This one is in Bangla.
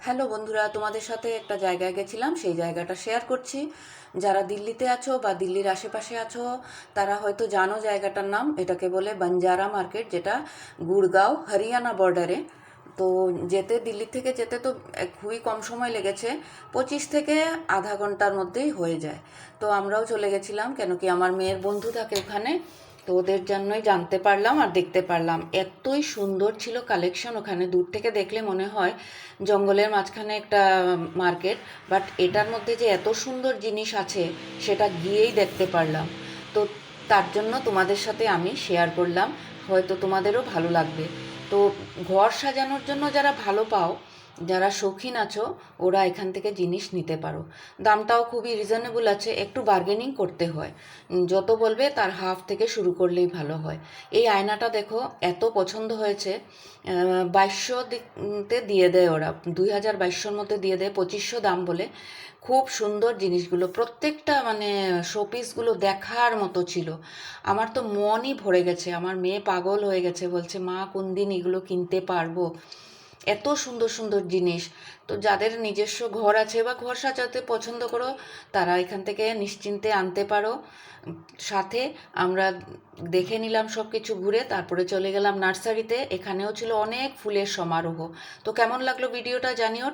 হ্যালো বন্ধুরা, তোমাদের সাথে একটা জায়গায় গেছিলাম, সেই জায়গাটা শেয়ার করছি। যারা দিল্লিতে আছো বা দিল্লির আশেপাশে আছো তারা হয়তো জানো জায়গাটার নাম। এটাকে বলে বাঞ্জারা মার্কেট, যেটা গুড়গাঁও হরিয়ানা বর্ডারে। তো দিল্লি থেকে যেতে তো খুবই কম সময় লেগেছে, 25 থেকে আধা ঘন্টার মধ্যেই হয়ে যায়। তো আমরাও চলে গেছিলাম, কেন কি আমার মেয়ের বন্ধু থাকে ওখানে। তো ওদের জন্যই জানতে পারলাম আর দেখতে পারলাম, এতই সুন্দর ছিল কালেকশন ওখানে। দূর থেকে দেখলে মনে হয় জঙ্গলের মাঝখানে একটা মার্কেট, বাট এটার মধ্যে যে এত সুন্দর জিনিস আছে সেটা গিয়েই দেখতে পারলাম। তো তার জন্য তোমাদের সাথে আমি শেয়ার করলাম, হয়তো তোমাদেরও ভালো লাগবে। তো ঘর সাজানোর জন্য যারা ভালো পাও, যারা শৌখিন আছো, ওরা এখান থেকে জিনিস নিতে পারো। দামটাও খুবই রিজনেবল আছে, একটু বার্গেনিং করতে হয়। যত বলবে তার হাফ থেকে শুরু করলেই ভালো হয়। এই আয়নাটা দেখো, এত পছন্দ হয়েছে। 2200 দিয়ে দেয় ওরা, 2200-র মধ্যে দিয়ে দেয়, 2500 দাম বলে। খুব সুন্দর জিনিসগুলো, প্রত্যেকটা মানে শোপিসগুলো দেখার মতো ছিল। আমার তো মনই ভরে গেছে, আমার মেয়ে পাগল হয়ে গেছে, বলছে মা কোন দিন এগুলো কিনতে পারবো। এত সুন্দর সুন্দর জিনিস। তো যাদের নিজস্ব ঘর আছে বা ঘর সাজাতে পছন্দ করো, তারা এখান থেকে নিশ্চিন্তে আনতে পারো। সাথে আমরা দেখে নিলাম সব কিছু ঘুরে, তারপরে চলে গেলাম নার্সারিতে। এখানেও ছিল অনেক ফুলের সমারোহ। তো কেমন লাগলো ভিডিওটা জানিও।